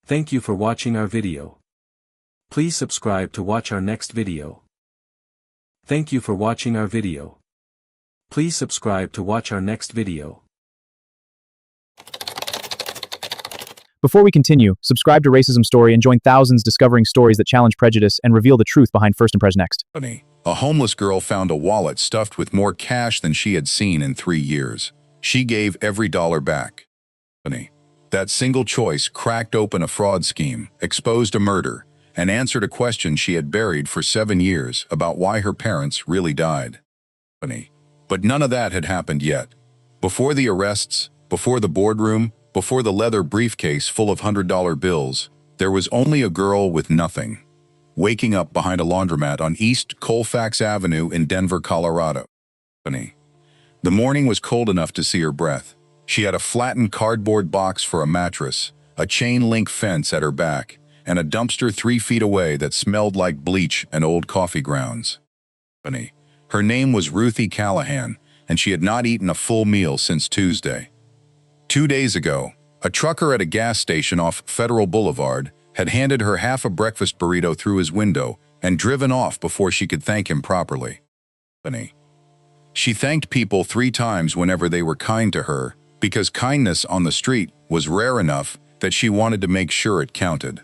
Thank you for watching our video. Please subscribe to watch our next video. Thank you for watching our video. Please subscribe to watch our next video. Before we continue, subscribe to Racism Story and join thousands discovering stories that challenge prejudice and reveal the truth behind First Impress Next. A homeless girl found a wallet stuffed with more cash than she had seen in 3 years. She gave every dollar back. That single choice cracked open a fraud scheme, exposed a murder, and answered a question she had buried for 7 years about why her parents really died. But none of that had happened yet. Before the arrests, before the boardroom, before the leather briefcase full of $100 bills, there was only a girl with nothing, waking up behind a laundromat on East Colfax Avenue in Denver, Colorado. The morning was cold enough to see her breath. She had a flattened cardboard box for a mattress, a chain-link fence at her back, and a dumpster 3 feet away that smelled like bleach and old coffee grounds. Her name was Ruthie Callahan, and she had not eaten a full meal since Tuesday. 2 days ago, a trucker at a gas station off Federal Boulevard had handed her half a breakfast burrito through his window and driven off before she could thank him properly. She thanked people 3 times whenever they were kind to her, because kindness on the street was rare enough that she wanted to make sure it counted.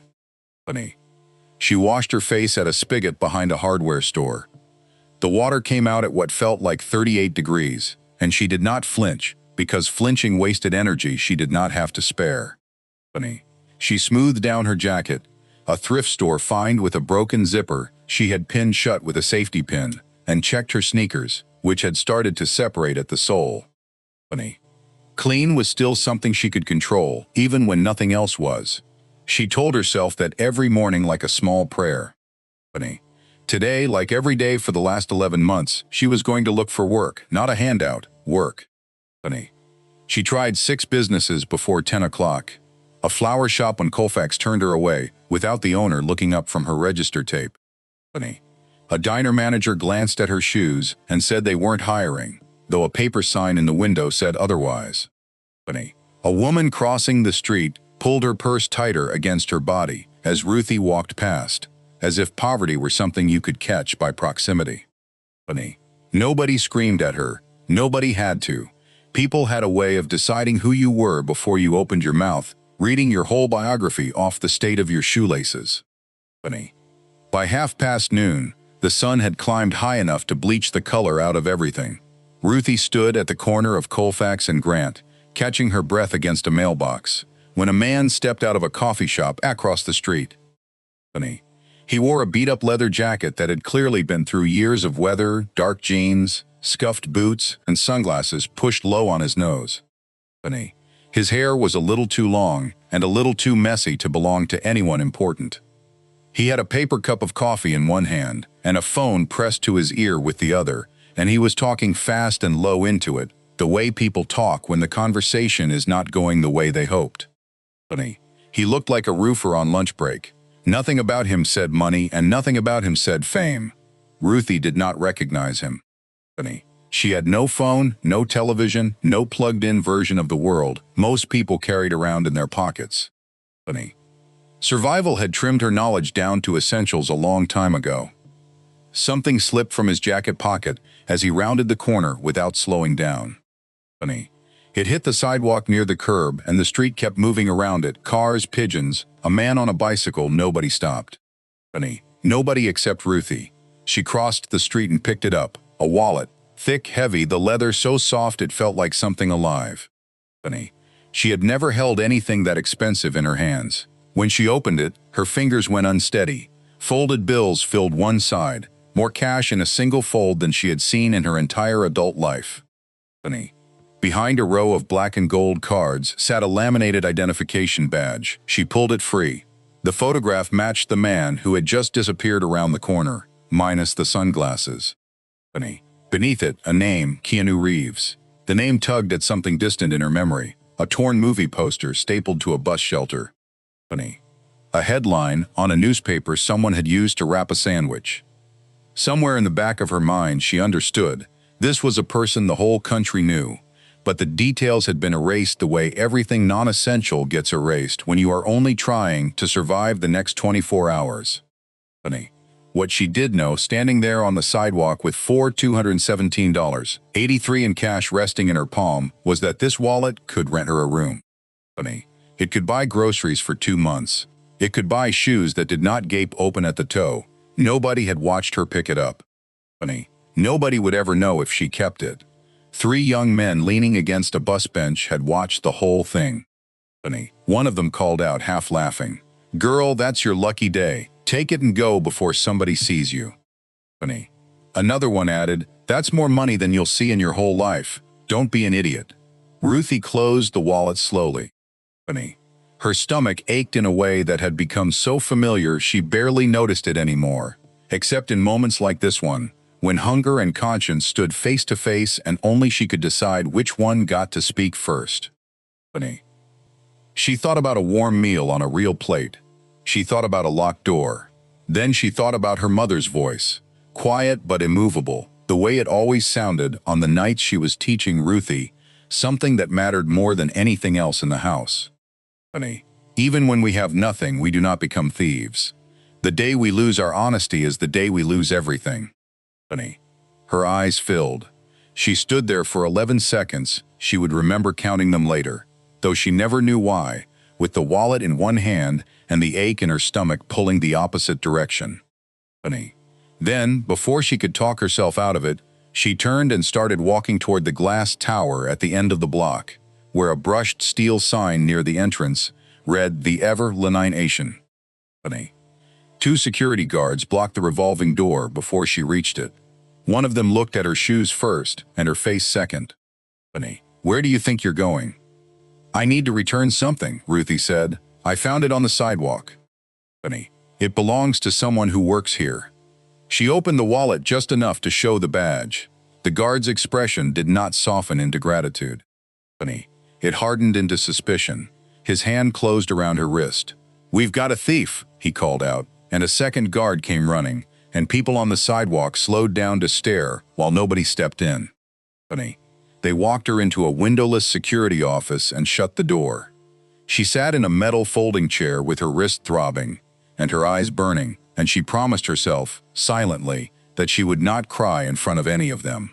She washed her face at a spigot behind a hardware store. The water came out at what felt like 38 degrees, and she did not flinch, because flinching wasted energy she did not have to spare. She smoothed down her jacket, a thrift store find with a broken zipper she had pinned shut with a safety pin, and checked her sneakers, which had started to separate at the sole. Clean was still something she could control, even when nothing else was. She told herself that every morning like a small prayer. Today, like every day for the last 11 months, she was going to look for work, not a handout, work. She tried 6 businesses before 10 o'clock. A flower shop on Colfax turned her away, without the owner looking up from her register tape. A diner manager glanced at her shoes and said they weren't hiring, though a paper sign in the window said otherwise. A woman crossing the street pulled her purse tighter against her body as Ruthie walked past, as if poverty were something you could catch by proximity. Nobody screamed at her, nobody had to. People had a way of deciding who you were before you opened your mouth, reading your whole biography off the state of your shoelaces. By noon, the sun had climbed high enough to bleach the color out of everything. Ruthie stood at the corner of Colfax and Grant, catching her breath against a mailbox, when a man stepped out of a coffee shop across the street. He wore a beat-up leather jacket that had clearly been through years of weather, dark jeans, scuffed boots, and sunglasses pushed low on his nose. His hair was a little too long and a little too messy to belong to anyone important. He had a paper cup of coffee in one hand and a phone pressed to his ear with the other, and he was talking fast and low into it, the way people talk when the conversation is not going the way they hoped. He looked like a roofer on lunch break. Nothing about him said money and nothing about him said fame. Ruthie did not recognize him. She had no phone, no television, no plugged-in version of the world most people carried around in their pockets. Survival had trimmed her knowledge down to essentials a long time ago. Something slipped from his jacket pocket as he rounded the corner without slowing down. It hit the sidewalk near the curb and the street kept moving around it, cars, pigeons, a man on a bicycle. Nobody stopped. Nobody except Ruthie. She crossed the street and picked it up, a wallet, thick, heavy, the leather so soft it felt like something alive. She had never held anything that expensive in her hands. When she opened it, her fingers went unsteady. Folded bills filled one side, more cash in a single fold than she had seen in her entire adult life. Behind a row of black and gold cards sat a laminated identification badge. She pulled it free. The photograph matched the man who had just disappeared around the corner, minus the sunglasses. Beneath it, a name, Keanu Reeves. The name tugged at something distant in her memory, a torn movie poster stapled to a bus shelter. A headline on a newspaper someone had used to wrap a sandwich. Somewhere in the back of her mind she understood, this was a person the whole country knew. but the details had been erased the way everything non-essential gets erased when you are only trying to survive the next 24 hours. Funny. What she did know, standing there on the sidewalk with $217.83 in cash resting in her palm, was that this wallet could rent her a room. Funny. It could buy groceries for 2 months. It could buy shoes that did not gape open at the toe. Nobody had watched her pick it up. Funny. Nobody would ever know if she kept it. 3 young men leaning against a bus bench had watched the whole thing. Funny. One of them called out, half laughing, "Girl, that's your lucky day. Take it and go before somebody sees you." Funny. Another one added, "That's more money than you'll see in your whole life. Don't be an idiot." Ruthie closed the wallet slowly. Funny. Her stomach ached in a way that had become so familiar she barely noticed it anymore, except in moments like this one, when hunger and conscience stood face to face and only she could decide which one got to speak first. Funny. She thought about a warm meal on a real plate. She thought about a locked door. Then she thought about her mother's voice, quiet but immovable, the way it always sounded on the nights she was teaching Ruthie something that mattered more than anything else in the house. Funny. Even when we have nothing, we do not become thieves. The day we lose our honesty is the day we lose everything. Funny. Her eyes filled. She stood there for 11 seconds. She would remember counting them later, though she never knew why, with the wallet in one hand and the ache in her stomach pulling the opposite direction. Funny. Then, before she could talk herself out of it, she turned and started walking toward the glass tower at the end of the block, where a brushed steel sign near the entrance read, "The Ever-Lenine-ation." Funny. 2 security guards blocked the revolving door before she reached it. One of them looked at her shoes first and her face second. Funny. "Where do you think you're going?" "I need to return something," Ruthie said. "I found it on the sidewalk." Funny. "It belongs to someone who works here." She opened the wallet just enough to show the badge. The guard's expression did not soften into gratitude. Funny. It hardened into suspicion. His hand closed around her wrist. "We've got a thief," he called out, and a second guard came running, and people on the sidewalk slowed down to stare while nobody stepped in. Funny. They walked her into a windowless security office and shut the door. She sat in a metal folding chair with her wrist throbbing and her eyes burning, and she promised herself, silently, that she would not cry in front of any of them.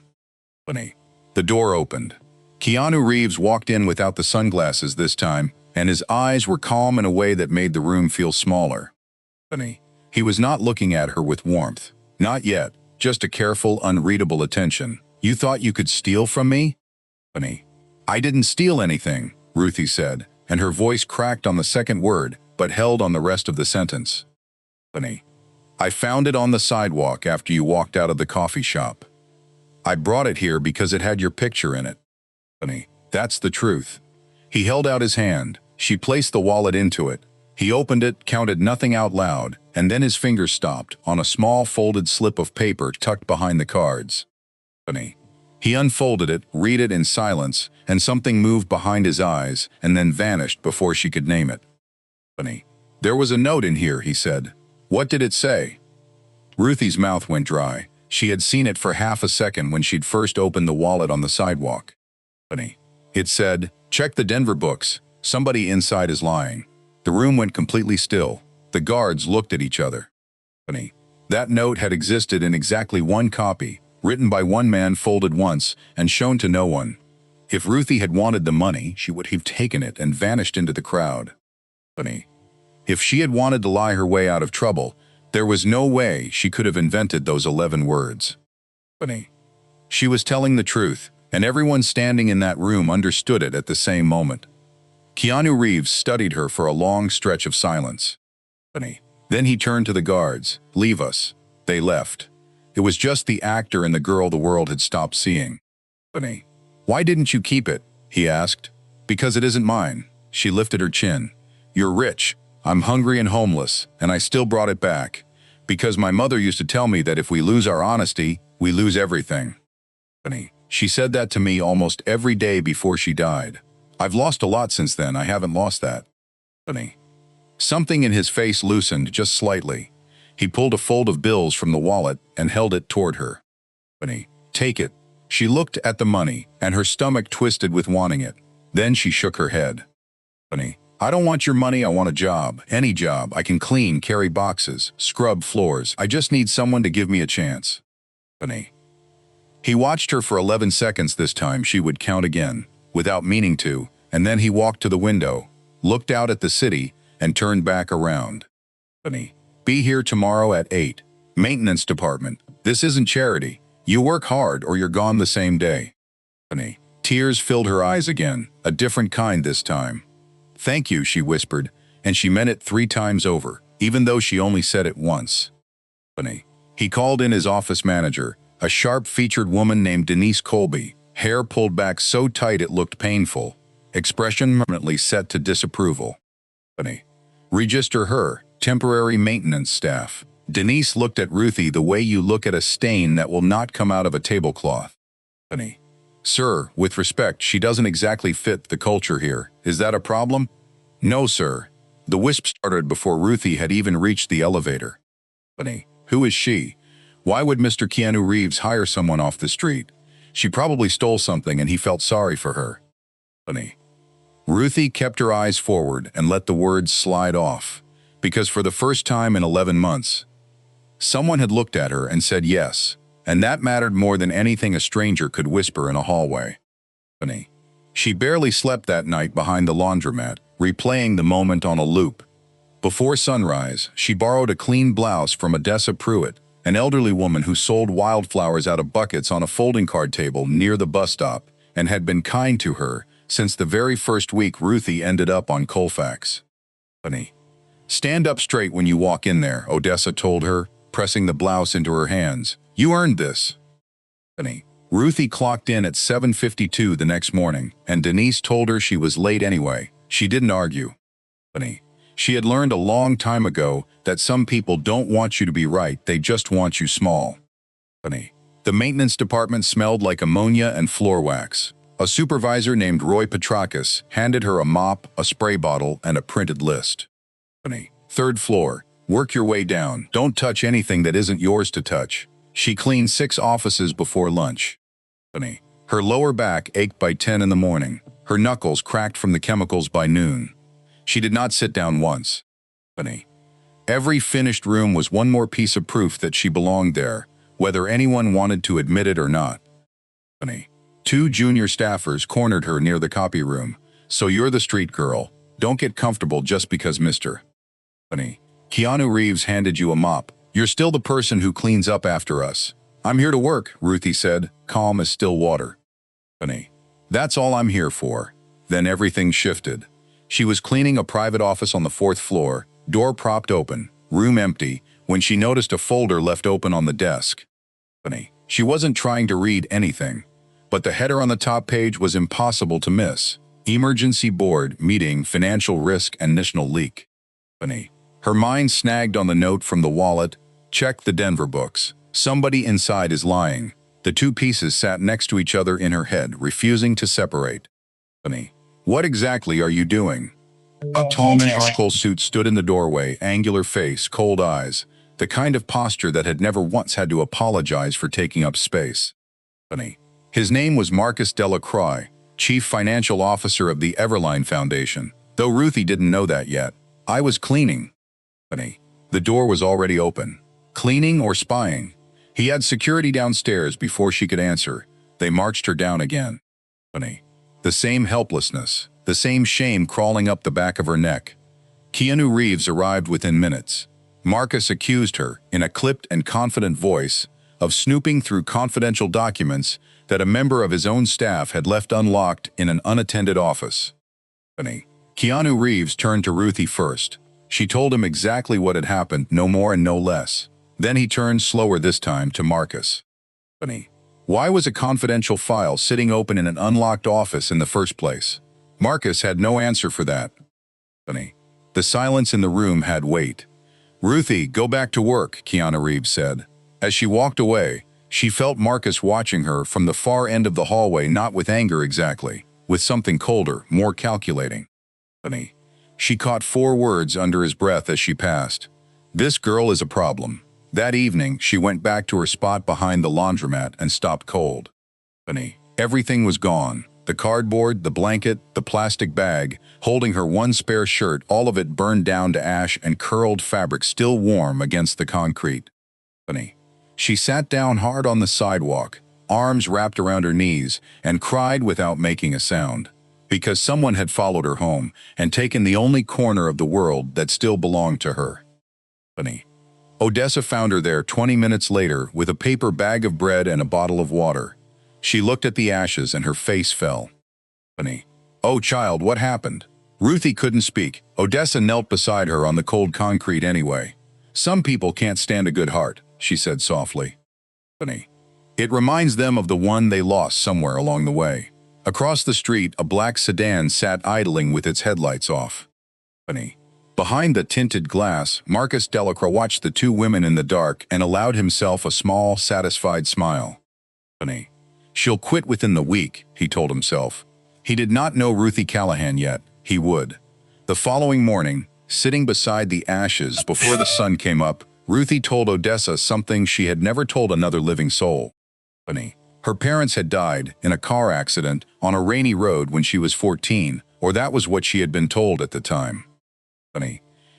Funny. The door opened. Keanu Reeves walked in without the sunglasses this time, and his eyes were calm in a way that made the room feel smaller. Funny. He was not looking at her with warmth. Not yet, just a careful, unreadable attention. "You thought you could steal from me?" Funny. "I didn't steal anything," Ruthie said, and her voice cracked on the second word, but held on the rest of the sentence. Funny. "I found it on the sidewalk after you walked out of the coffee shop. I brought it here because it had your picture in it." Funny. "That's the truth." He held out his hand. She placed the wallet into it. He opened it, counted nothing out loud, and then his fingers stopped on a small folded slip of paper tucked behind the cards. Funny. He unfolded it, read it in silence, and something moved behind his eyes and then vanished before she could name it. Funny. "There was a note in here," he said. "What did it say?" Ruthie's mouth went dry. She had seen it for half a second when she'd first opened the wallet on the sidewalk. Funny. It said, "Check the Denver books. Somebody inside is lying." The room went completely still. The guards looked at each other. Funny. That note had existed in exactly one copy, written by one man, folded once, and shown to no one. If Ruthie had wanted the money, she would have taken it and vanished into the crowd. Funny. If she had wanted to lie her way out of trouble, there was no way she could have invented those 11 words. Funny. She was telling the truth, and everyone standing in that room understood it at the same moment. Keanu Reeves studied her for a long stretch of silence. Funny. Then he turned to the guards. "Leave us." They left. It was just the actor and the girl the world had stopped seeing. Funny. "Why didn't you keep it?" he asked. "Because it isn't mine." She lifted her chin. "You're rich. I'm hungry and homeless, and I still brought it back. Because my mother used to tell me that if we lose our honesty, we lose everything." Funny. She said that to me almost every day before she died. I've lost a lot since then. I haven't lost that. Funny. Something in his face loosened just slightly. He pulled a fold of bills from the wallet and held it toward her. Funny. "Take it." She looked at the money, and her stomach twisted with wanting it. Then she shook her head. "Honey, I don't want your money, I want a job. Any job. I can clean, carry boxes, scrub floors. I just need someone to give me a chance." "Honey." He watched her for 11 seconds this time. She would count again, without meaning to, and then he walked to the window, looked out at the city, and turned back around. "Honey, be here tomorrow at 8. Maintenance department. This isn't charity. You work hard or you're gone the same day." "Honey." Tears filled her eyes again, a different kind this time. "Thank you," she whispered, and she meant it 3 times over, even though she only said it once. "Honey." He called in his office manager, a sharp-featured woman named Denise Colby, hair pulled back so tight it looked painful, expression permanently set to disapproval. "Honey." "Register her, temporary maintenance staff." Denise looked at Ruthie the way you look at a stain that will not come out of a tablecloth. "Honey." "Sir, with respect, she doesn't exactly fit the culture here. Is that a problem?" "No, sir." The wisp started before Ruthie had even reached the elevator. "Honey, who is she? Why would Mr. Keanu Reeves hire someone off the street? She probably stole something and he felt sorry for her." "Honey." Ruthie kept her eyes forward and let the words slide off, because for the first time in 11 months, someone had looked at her and said yes, and that mattered more than anything a stranger could whisper in a hallway. "Honey." She barely slept that night behind the laundromat, replaying the moment on a loop. Before sunrise, she borrowed a clean blouse from Odessa Pruitt, an elderly woman who sold wildflowers out of buckets on a folding card table near the bus stop, and had been kind to her since the very first week Ruthie ended up on Colfax. "Honey." "Stand up straight when you walk in there," Odessa told her, pressing the blouse into her hands. "You earned this." "Honey." Ruthie clocked in at 7:52 the next morning, and Denise told her she was late anyway. She didn't argue. "Honey." She had learned a long time ago that some people don't want you to be right, they just want you small. "Honey." The maintenance department smelled like ammonia and floor wax. A supervisor named Roy Petrakis handed her a mop, a spray bottle, and a printed list. "Honey. 3rd floor. Work your way down. Don't touch anything that isn't yours to touch." She cleaned 6 offices before lunch. "Honey." Her lower back ached by 10 in the morning. Her knuckles cracked from the chemicals by noon. She did not sit down once. "Honey." Every finished room was one more piece of proof that she belonged there, whether anyone wanted to admit it or not. "Honey." 2 junior staffers cornered her near the copy room. "So you're the street girl. Don't get comfortable just because Mr. "Honey." Keanu Reeves handed you a mop. "You're still the person who cleans up after us." "I'm here to work," Ruthie said, calm as still water. "Honey." "That's all I'm here for." Then everything shifted. She was cleaning a private office on the 4th floor, door propped open, room empty, when she noticed a folder left open on the desk. "Honey." She wasn't trying to read anything, but the header on the top page was impossible to miss. Emergency Board Meeting, Financial Risk and National Leak. "Honey." Her mind snagged on the note from the wallet. "Check the Denver books. Somebody inside is lying." The 2 pieces sat next to each other in her head, refusing to separate. "Honey. What exactly are you doing?" A tall medical suit stood in the doorway, angular face, cold eyes, the kind of posture that had never once had to apologize for taking up space. "Honey." His name was Marcus Delacroix, Chief Financial Officer of the Everline Foundation, though Ruthie didn't know that yet. "I was cleaning." "Honey." The door was already open. Cleaning or spying? He had security downstairs before she could answer. They marched her down again. "Honey." The same helplessness, the same shame crawling up the back of her neck. Keanu Reeves arrived within minutes. Marcus accused her, in a clipped and confident voice, of snooping through confidential documents that a member of his own staff had left unlocked in an unattended office. "Honey." Keanu Reeves turned to Ruthie first. She told him exactly what had happened, no more and no less. Then he turned slower this time to Marcus. "Honey. Why was a confidential file sitting open in an unlocked office in the first place?" Marcus had no answer for that. "Honey." The silence in the room had weight. "Ruthie, go back to work," Keanu Reeves said. As she walked away, she felt Marcus watching her from the far end of the hallway, not with anger exactly, with something colder, more calculating. "Honey." She caught 4 words under his breath as she passed. "This girl is a problem." That evening, she went back to her spot behind the laundromat and stopped cold. Everything was gone. The cardboard, the blanket, the plastic bag, holding her one spare shirt, all of it burned down to ash and curled fabric still warm against the concrete. She sat down hard on the sidewalk, arms wrapped around her knees, and cried without making a sound. Because someone had followed her home and taken the only corner of the world that still belonged to her. Odessa found her there 20 minutes later with a paper bag of bread and a bottle of water. She looked at the ashes and her face fell. "Oh, child, what happened?" Ruthie couldn't speak. Odessa knelt beside her on the cold concrete anyway. "Some people can't stand a good heart," she said softly. "It reminds them of the one they lost somewhere along the way." Across the street, a black sedan sat idling with its headlights off. Behind the tinted glass, Marcus Delacroix watched the two women in the dark and allowed himself a small, satisfied smile. "She'll quit within the week," he told himself. He did not know Ruthie Callahan yet. He would. The following morning, sitting beside the ashes before the sun came up, Ruthie told Odessa something she had never told another living soul. Her parents had died in a car accident on a rainy road when she was 14, or that was what she had been told at the time.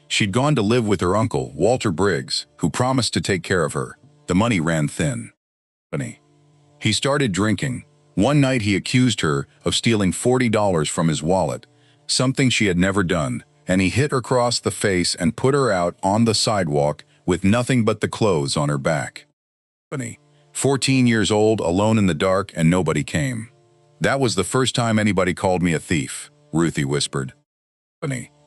She'd gone to live with her uncle, Walter Briggs, who promised to take care of her. The money ran thin. He started drinking. One night he accused her of stealing $40 from his wallet, something she had never done, and he hit her across the face and put her out on the sidewalk with nothing but the clothes on her back. 14 years old, alone in the dark, and nobody came. "That was the first time anybody called me a thief," Ruthie whispered.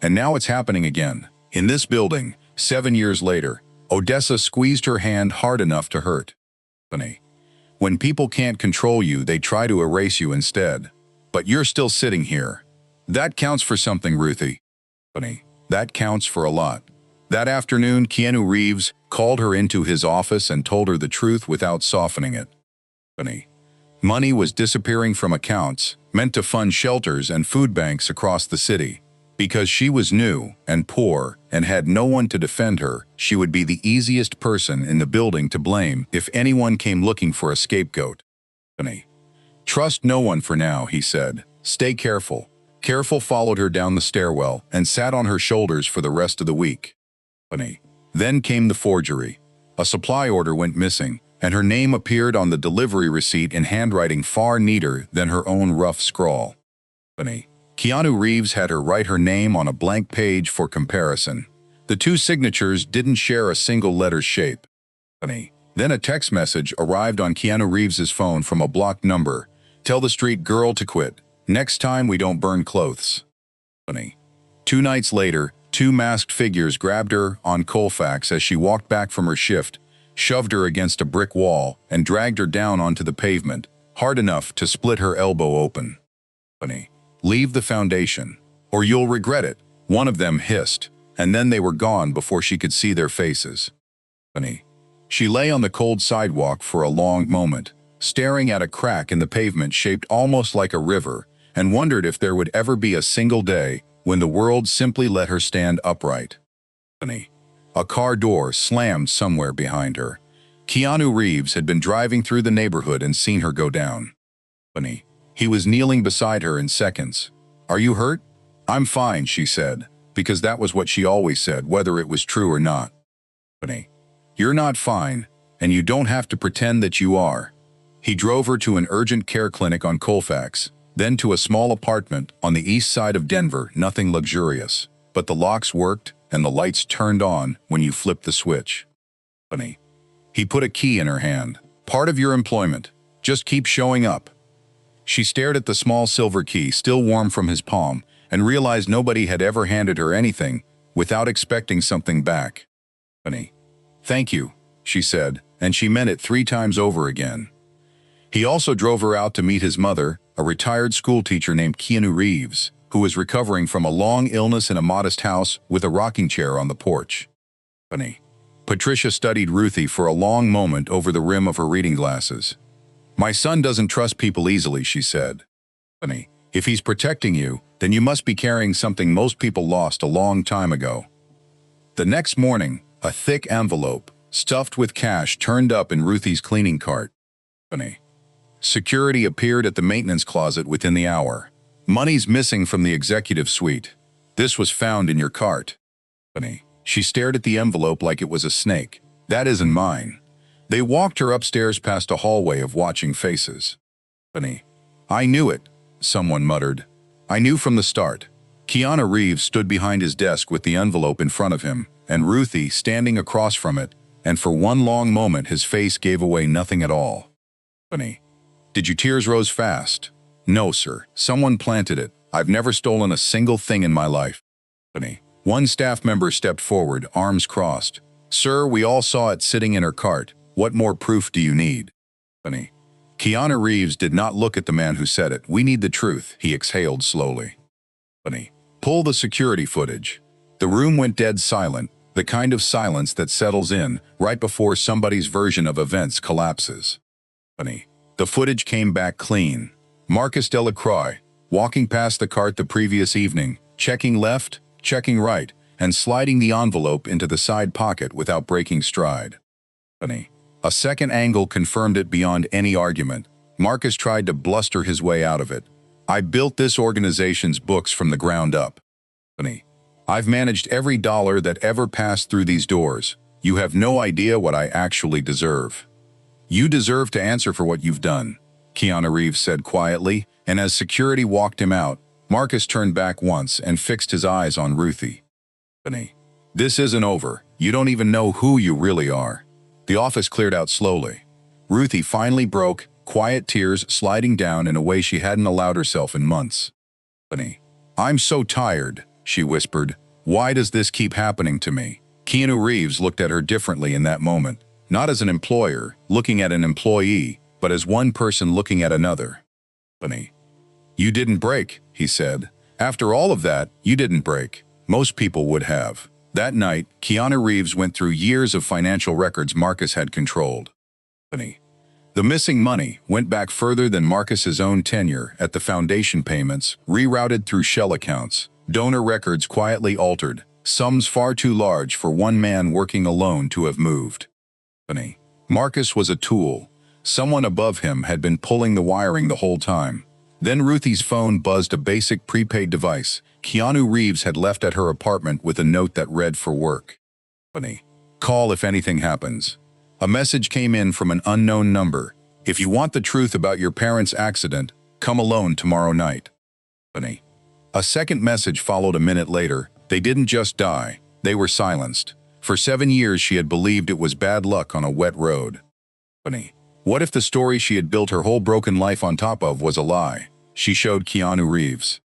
"And now it's happening again. In this building, 7 years later." Odessa squeezed her hand hard enough to hurt. "When people can't control you, they try to erase you instead. But you're still sitting here. That counts for something, Ruthie." "That counts for a lot." That afternoon, Keanu Reeves called her into his office and told her the truth without softening it. Money was disappearing from accounts meant to fund shelters and food banks across the city. Because she was new and poor and had no one to defend her, she would be the easiest person in the building to blame if anyone came looking for a scapegoat. "Trust no one for now," he said. "Stay careful." Careful followed her down the stairwell and sat on her shoulders for the rest of the week. Then came the forgery. A supply order went missing, and her name appeared on the delivery receipt in handwriting far neater than her own rough scrawl. Keanu Reeves had her write her name on a blank page for comparison. The two signatures didn't share a single letter's shape. Then a text message arrived on Keanu Reeves's phone from a blocked number. "Tell the street girl to quit. Next time we don't burn clothes." 2 nights later, 2 masked figures grabbed her on Colfax as she walked back from her shift, shoved her against a brick wall, and dragged her down onto the pavement, hard enough to split her elbow open. "Leave the foundation, or you'll regret it," one of them hissed, and then they were gone before she could see their faces. She lay on the cold sidewalk for a long moment, staring at a crack in the pavement shaped almost like a river, and wondered if there would ever be a single day when the world simply let her stand upright. A car door slammed somewhere behind her. Keanu Reeves had been driving through the neighborhood and seen her go down. He was kneeling beside her in seconds. "Are you hurt?" "I'm fine," she said, because that was what she always said, whether it was true or not. "You're not fine, and you don't have to pretend that you are." He drove her to an urgent care clinic on Colfax, then to a small apartment on the east side of Denver, nothing luxurious. But the locks worked, and the lights turned on when you flipped the switch. He put a key in her hand. "Part of your employment. Just keep showing up." She stared at the small silver key still warm from his palm and realized nobody had ever handed her anything without expecting something back. "Thank you," she said, and she meant it 3 times over again. He also drove her out to meet his mother, a retired schoolteacher named Keanu Reeves, who was recovering from a long illness in a modest house with a rocking chair on the porch. Patricia studied Ruthie for a long moment over the rim of her reading glasses. "My son doesn't trust people easily," she said. "If he's protecting you, then you must be carrying something most people lost a long time ago." The next morning, a thick envelope, stuffed with cash, turned up in Ruthie's cleaning cart. Security appeared at the maintenance closet within the hour. Money's missing from the executive suite. This was found in your cart. She stared at the envelope like it was a snake. That isn't mine. They walked her upstairs past a hallway of watching faces. I knew it, someone muttered. I knew from the start. Keanu Reeves stood behind his desk with the envelope in front of him, and Ruthie standing across from it, and for one long moment his face gave away nothing at all. Did your tears rose fast? No, sir. Someone planted it. I've never stolen a single thing in my life. One staff member stepped forward, arms crossed. Sir, we all saw it sitting in her cart. What more proof do you need? Keanu Reeves did not look at the man who said it. We need the truth, he exhaled slowly. Pull the security footage. The room went dead silent, the kind of silence that settles in right before somebody's version of events collapses. The footage came back clean. Marcus Delacroix, walking past the cart the previous evening, checking left, checking right, and sliding the envelope into the side pocket without breaking stride. A second angle confirmed it beyond any argument. Marcus tried to bluster his way out of it. I built this organization's books from the ground up. I've managed every dollar that ever passed through these doors. You have no idea what I actually deserve. You deserve to answer for what you've done, Keanu Reeves said quietly, and as security walked him out, Marcus turned back once and fixed his eyes on Ruthie. This isn't over. You don't even know who you really are. The office cleared out slowly. Ruthie finally broke, quiet tears sliding down in a way she hadn't allowed herself in months. I'm so tired, she whispered. Why does this keep happening to me? Keanu Reeves looked at her differently in that moment, not as an employer looking at an employee, but as one person looking at another. You didn't break, he said. After all of that, you didn't break. Most people would have. That night, Keanu Reeves went through years of financial records Marcus had controlled. The missing money went back further than Marcus's own tenure at the foundation payments, rerouted through shell accounts, donor records quietly altered, sums far too large for one man working alone to have moved. Marcus was a tool. Someone above him had been pulling the wiring the whole time. Then Ruthie's phone buzzed a basic prepaid device Keanu Reeves had left at her apartment with a note that read for work. Call if anything happens. A message came in from an unknown number. If you want the truth about your parents' accident, come alone tomorrow night. A second message followed a minute later. They didn't just die, they were silenced. For 7 years she had believed it was bad luck on a wet road. What if the story she had built her whole broken life on top of was a lie? She showed Keanu Reeves.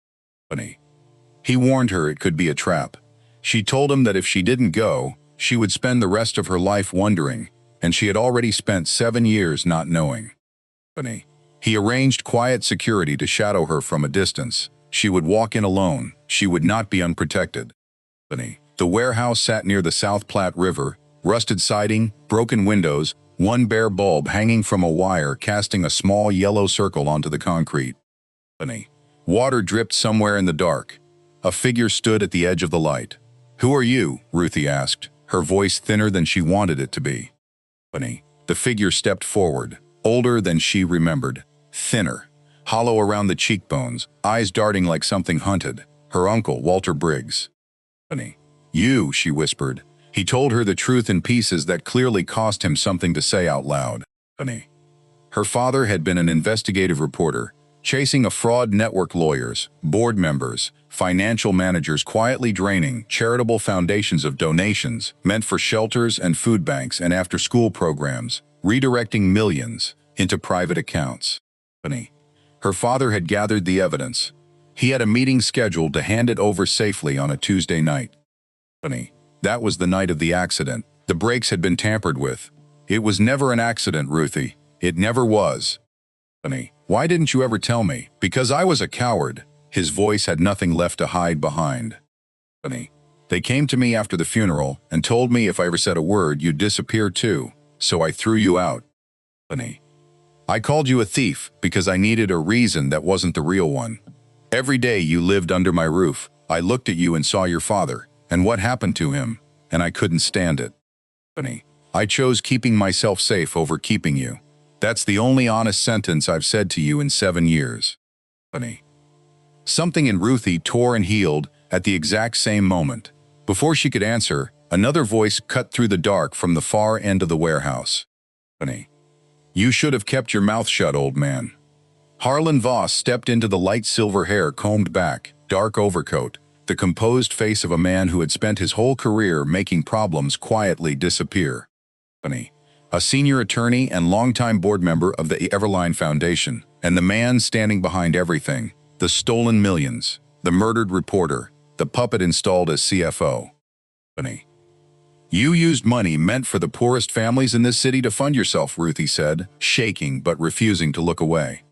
He warned her it could be a trap. She told him that if she didn't go, she would spend the rest of her life wondering, and she had already spent 7 years not knowing. He arranged quiet security to shadow her from a distance. She would walk in alone. She would not be unprotected. The warehouse sat near the South Platte River, rusted siding, broken windows, one bare bulb hanging from a wire casting a small yellow circle onto the concrete. Water dripped somewhere in the dark. A figure stood at the edge of the light. Who are you? Ruthie asked, her voice thinner than she wanted it to be. The figure stepped forward, older than she remembered, thinner, hollow around the cheekbones, eyes darting like something hunted. Her uncle, Walter Briggs. You, she whispered. He told her the truth in pieces that clearly cost him something to say out loud. Her father had been an investigative reporter, chasing a fraud network lawyers, board members, financial managers quietly draining charitable foundations of donations meant for shelters and food banks and after-school programs, redirecting millions into private accounts. Her father had gathered the evidence. He had a meeting scheduled to hand it over safely on a Tuesday night. That was the night of the accident. The brakes had been tampered with. It was never an accident, Ruthie. It never was. Why didn't you ever tell me? Because I was a coward. His voice had nothing left to hide behind. They came to me after the funeral and told me if I ever said a word, you'd disappear too, so I threw you out. I called you a thief because I needed a reason that wasn't the real one. Every day you lived under my roof, I looked at you and saw your father, and what happened to him, and I couldn't stand it. I chose keeping myself safe over keeping you. That's the only honest sentence I've said to you in 7 years. Funny. Something in Ruthie tore and healed at the exact same moment. Before she could answer, another voice cut through the dark from the far end of the warehouse. Funny. You should have kept your mouth shut, old man. Harlan Voss stepped into the light silver hair combed back, dark overcoat, the composed face of a man who had spent his whole career making problems quietly disappear. Funny. A senior attorney and longtime board member of the Everline Foundation, and the man standing behind everything, the stolen millions, the murdered reporter, the puppet installed as CFO. Funny. You used money meant for the poorest families in this city to fund yourself, Ruthie said, shaking but refusing to look away.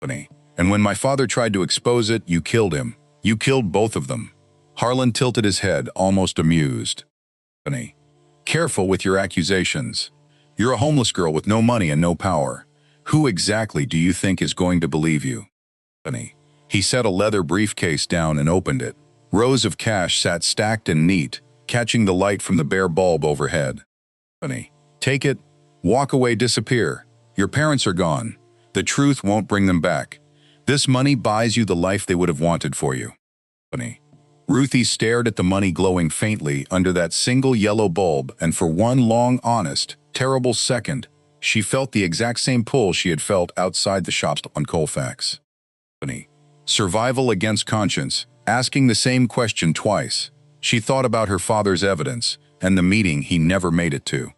Funny. And when my father tried to expose it, you killed him. You killed both of them. Harlan tilted his head, almost amused. Funny. Careful with your accusations. You're a homeless girl with no money and no power. Who exactly do you think is going to believe you? Funny. He set a leather briefcase down and opened it. Rows of cash sat stacked and neat, catching the light from the bare bulb overhead. Funny. Take it. Walk away, disappear. Your parents are gone. The truth won't bring them back. This money buys you the life they would have wanted for you. Funny. Ruthie stared at the money glowing faintly under that single yellow bulb, and for one long, honest, terrible second, she felt the exact same pull she had felt outside the shops on Colfax. Funny. Survival against conscience, asking the same question twice. She thought about her father's evidence and the meeting he never made it to.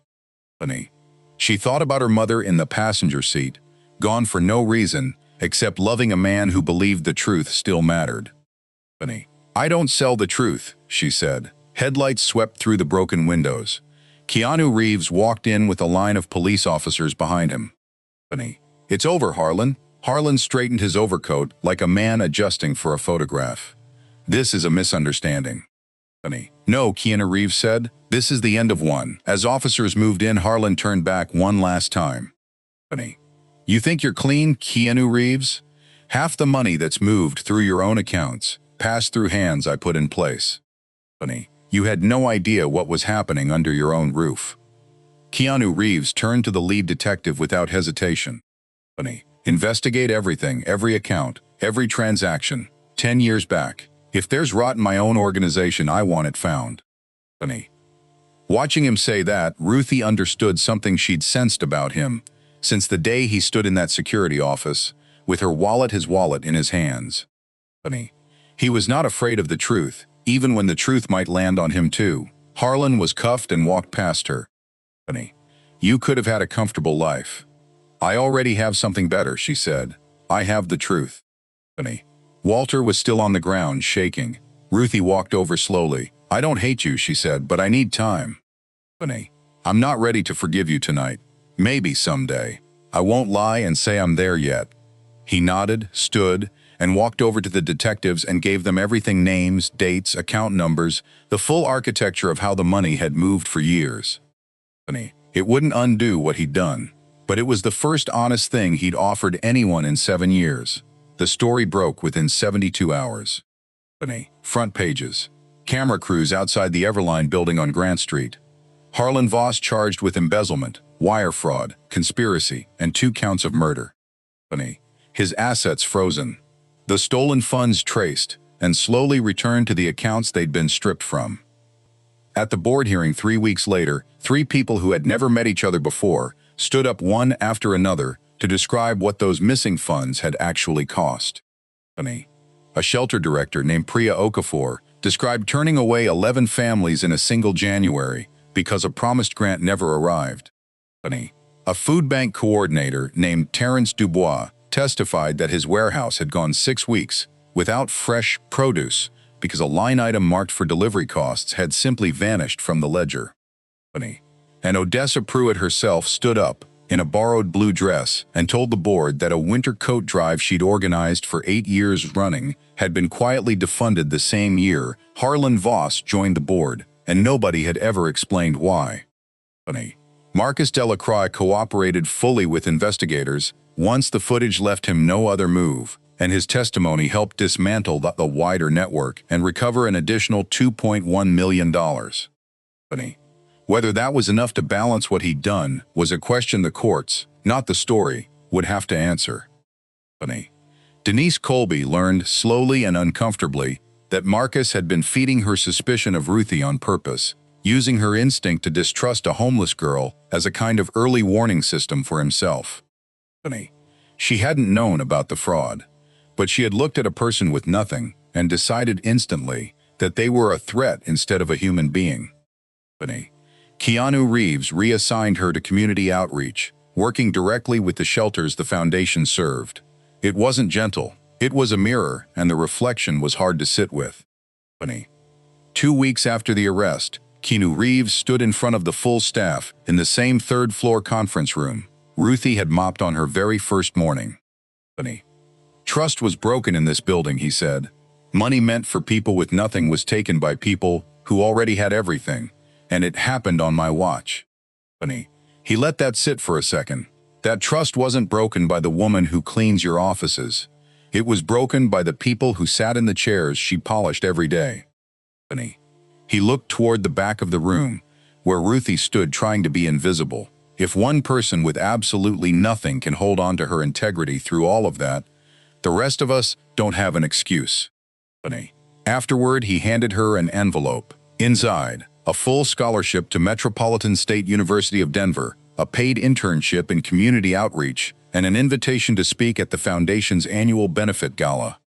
Funny. She thought about her mother in the passenger seat, gone for no reason except loving a man who believed the truth still mattered. Funny. I don't sell the truth, she said. Headlights swept through the broken windows. Keanu Reeves walked in with a line of police officers behind him. Funny. It's over, Harlan. Harlan straightened his overcoat like a man adjusting for a photograph. This is a misunderstanding. Funny. No, Keanu Reeves said. This is the end of one. As officers moved in, Harlan turned back one last time. Funny. You think you're clean, Keanu Reeves? Half the money that's moved through your own accounts passed through hands I put in place. Funny. You had no idea what was happening under your own roof. Keanu Reeves turned to the lead detective without hesitation. Funny. Investigate everything, every account, every transaction, 10 years back. If there's rot in my own organization, I want it found. Funny. Watching him say that, Ruthie understood something she'd sensed about him since the day he stood in that security office, with his wallet in his hands. Funny. He was not afraid of the truth, even when the truth might land on him too. Harlan was cuffed and walked past her. Funny. You could have had a comfortable life. I already have something better, she said. I have the truth. Funny. Walter was still on the ground, shaking. Ruthie walked over slowly. I don't hate you, she said, but I need time. Funny. I'm not ready to forgive you tonight. Maybe someday. I won't lie and say I'm there yet. He nodded, stood, and walked over to the detectives and gave them everything: names, dates, account numbers, the full architecture of how the money had moved for years. Funny. It wouldn't undo what he'd done, but it was the first honest thing he'd offered anyone in 7 years. The story broke within 72 hours. Funny. Front pages. Camera crews outside the Everline building on Grant Street. Harlan Voss charged with embezzlement, wire fraud, conspiracy, and 2 counts of murder. Funny. His assets frozen. The stolen funds traced, and slowly returned to the accounts they'd been stripped from. At the board hearing 3 weeks later, 3 people who had never met each other before stood up one after another to describe what those missing funds had actually cost. Funny. A shelter director named Priya Okafor described turning away 11 families in a single January because a promised grant never arrived. Funny. A food bank coordinator named Terrence Dubois testified that his warehouse had gone 6 weeks without fresh produce because a line item marked for delivery costs had simply vanished from the ledger. Funny. And Odessa Pruitt herself stood up in a borrowed blue dress and told the board that a winter coat drive she'd organized for 8 years running had been quietly defunded the same year Harlan Voss joined the board, and nobody had ever explained why. Funny. Marcus Delacroix cooperated fully with investigators once the footage left him no other move, and his testimony helped dismantle the wider network and recover an additional $2.1 million. Funny. Whether that was enough to balance what he'd done was a question the courts, not the story, would have to answer. Denise Colby learned slowly and uncomfortably that Marcus had been feeding her suspicion of Ruthie on purpose, using her instinct to distrust a homeless girl as a kind of early warning system for himself. She hadn't known about the fraud, but she had looked at a person with nothing and decided instantly that they were a threat instead of a human being. Keanu Reeves reassigned her to community outreach, working directly with the shelters the foundation served. It wasn't gentle, it was a mirror, and the reflection was hard to sit with. 2 weeks after the arrest, Keanu Reeves stood in front of the full staff in the same third-floor conference room Ruthie had mopped on her very first morning. Trust was broken in this building, he said. Money meant for people with nothing was taken by people who already had everything, and it happened on my watch. He let that sit for a second. That trust wasn't broken by the woman who cleans your offices. It was broken by the people who sat in the chairs she polished every day. He looked toward the back of the room, where Ruthie stood trying to be invisible. If one person with absolutely nothing can hold on to her integrity through all of that, the rest of us don't have an excuse. Afterward, he handed her an envelope. Inside, a full scholarship to Metropolitan State University of Denver, a paid internship in community outreach, and an invitation to speak at the Foundation's annual benefit gala.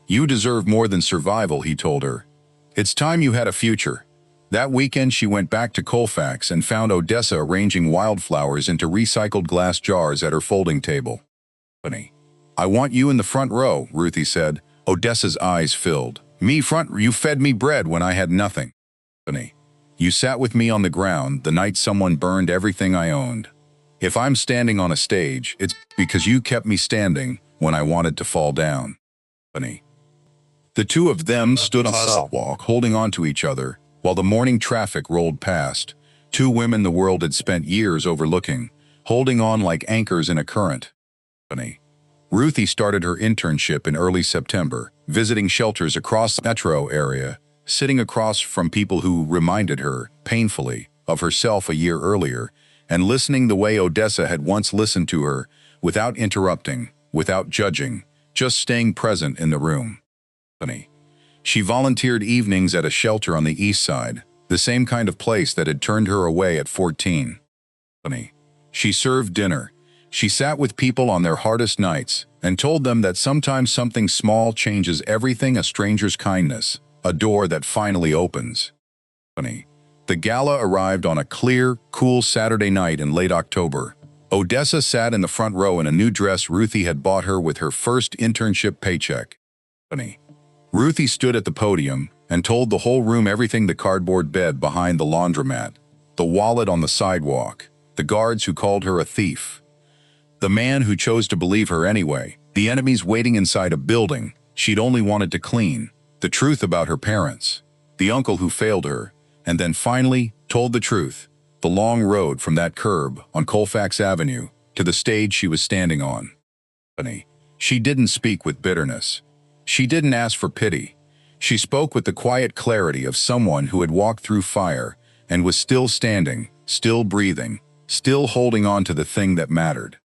You deserve more than survival, he told her. It's time you had a future. That weekend she went back to Colfax and found Odessa arranging wildflowers into recycled glass jars at her folding table. I want you in the front row, Ruthie said. Odessa's eyes filled. Me front, you fed me bread when I had nothing. You sat with me on the ground the night someone burned everything I owned. If I'm standing on a stage, it's because you kept me standing when I wanted to fall down. The two of them stood on the sidewalk holding on to each other while the morning traffic rolled past, two women the world had spent years overlooking, holding on like anchors in a current. Ruthie started her internship in early September, visiting shelters across the metro area, sitting across from people who reminded her, painfully, of herself a year earlier, and listening the way Odessa had once listened to her, without interrupting, without judging, just staying present in the room. She volunteered evenings at a shelter on the east side, the same kind of place that had turned her away at 14. She served dinner. She sat with people on their hardest nights and told them that sometimes something small changes everything, a stranger's kindness, a door that finally opens. The gala arrived on a clear, cool Saturday night in late October. Odessa sat in the front row in a new dress Ruthie had bought her with her first internship paycheck. Ruthie stood at the podium and told the whole room everything: the cardboard bed behind the laundromat, the wallet on the sidewalk, the guards who called her a thief, the man who chose to believe her anyway, the enemies waiting inside a building she'd only wanted to clean, the truth about her parents, the uncle who failed her, and then finally told the truth, the long road from that curb on Colfax Avenue to the stage she was standing on. She didn't speak with bitterness. She didn't ask for pity. She spoke with the quiet clarity of someone who had walked through fire and was still standing, still breathing, still holding on to the thing that mattered.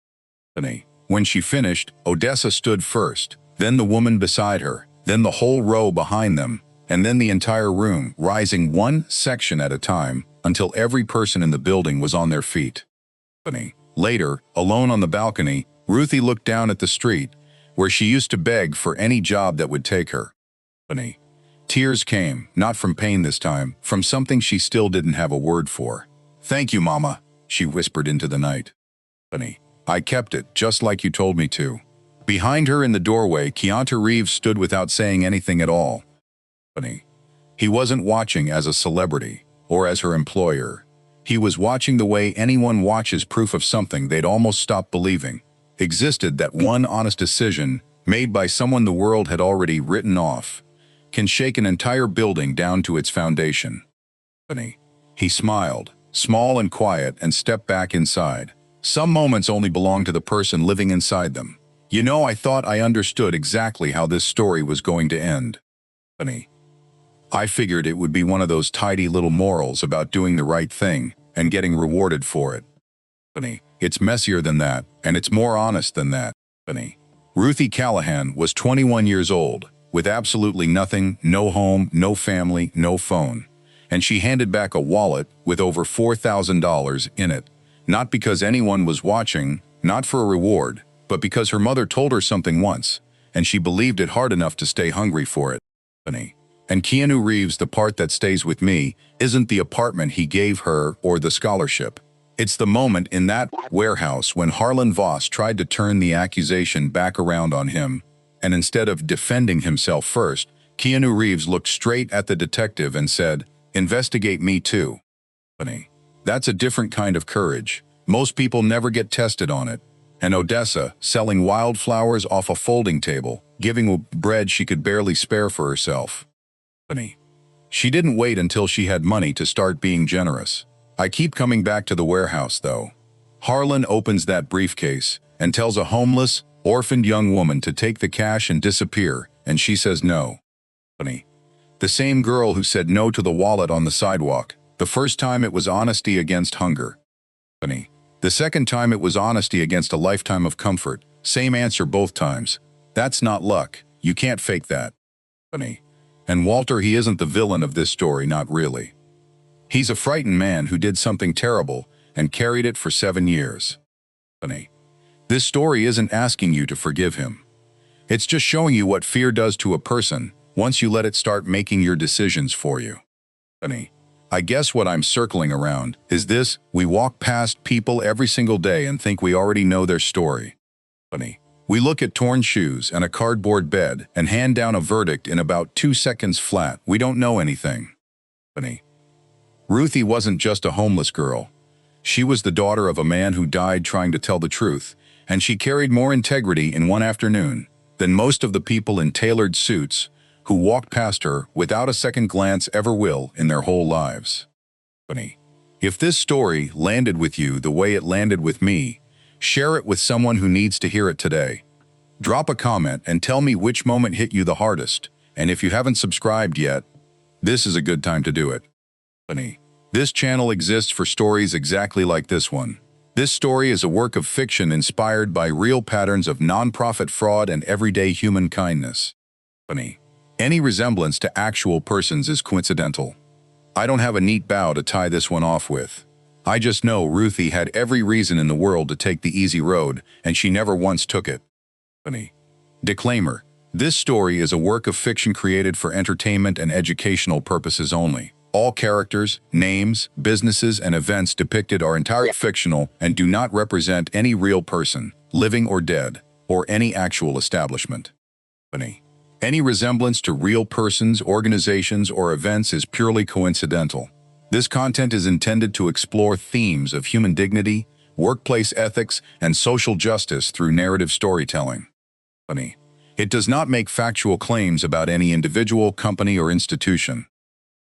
When she finished, Odessa stood first, then the woman beside her, then the whole row behind them, and then the entire room, rising one section at a time until every person in the building was on their feet. Later, alone on the balcony, Ruthie looked down at the street, where she used to beg for any job that would take her. Tears came, not from pain this time, from something she still didn't have a word for. "Thank you, Mama," she whispered into the night. "I kept it, just like you told me to." Behind her in the doorway, Keanu Reeves stood without saying anything at all. He wasn't watching as a celebrity, or as her employer. He was watching the way anyone watches proof of something they'd almost stopped believing existed, that one honest decision, made by someone the world had already written off, can shake an entire building down to its foundation. He smiled, small and quiet, and stepped back inside. Some moments only belong to the person living inside them. "You know, I thought I understood exactly how this story was going to end. I figured it would be one of those tidy little morals about doing the right thing and getting rewarded for it. It's messier than that, and it's more honest than that. Ruthie Callahan was 21 years old, with absolutely nothing, no home, no family, no phone. And she handed back a wallet with over $4,000 in it, not because anyone was watching, not for a reward, but because her mother told her something once, and she believed it hard enough to stay hungry for it. And Keanu Reeves, the part that stays with me, isn't the apartment he gave her or the scholarship. It's the moment in that warehouse when Harlan Voss tried to turn the accusation back around on him, and instead of defending himself first, Keanu Reeves looked straight at the detective and said, "Investigate me too." That's a different kind of courage. Most people never get tested on it. And Odessa, selling wildflowers off a folding table, giving bread she could barely spare for herself. She didn't wait until she had money to start being generous. I keep coming back to the warehouse, though. Harlan opens that briefcase and tells a homeless, orphaned young woman to take the cash and disappear, and she says no. The same girl who said no to the wallet on the sidewalk. The first time it was honesty against hunger. The second time it was honesty against a lifetime of comfort. Same answer both times. That's not luck. You can't fake that. And Walter, he isn't the villain of this story, not really. He's a frightened man who did something terrible and carried it for 7 years. This story isn't asking you to forgive him. It's just showing you what fear does to a person once you let it start making your decisions for you. I guess what I'm circling around is this: we walk past people every single day and think we already know their story. We look at torn shoes and a cardboard bed and hand down a verdict in about 2 seconds flat. We don't know anything. Ruthie wasn't just a homeless girl. She was the daughter of a man who died trying to tell the truth, and she carried more integrity in one afternoon than most of the people in tailored suits who walked past her without a second glance ever will in their whole lives. If this story landed with you the way it landed with me, share it with someone who needs to hear it today. Drop a comment and tell me which moment hit you the hardest, and if you haven't subscribed yet, this is a good time to do it. This channel exists for stories exactly like this one. This story is a work of fiction inspired by real patterns of nonprofit fraud and everyday human kindness. Any resemblance to actual persons is coincidental. I don't have a neat bow to tie this one off with. I just know Ruthie had every reason in the world to take the easy road, and she never once took it. Disclaimer: this story is a work of fiction created for entertainment and educational purposes only. All characters, names, businesses, and events depicted are entirely fictional and do not represent any real person, living or dead, or any actual establishment. Any resemblance to real persons, organizations, or events is purely coincidental. This content is intended to explore themes of human dignity, workplace ethics, and social justice through narrative storytelling. It does not make factual claims about any individual, company, or institution.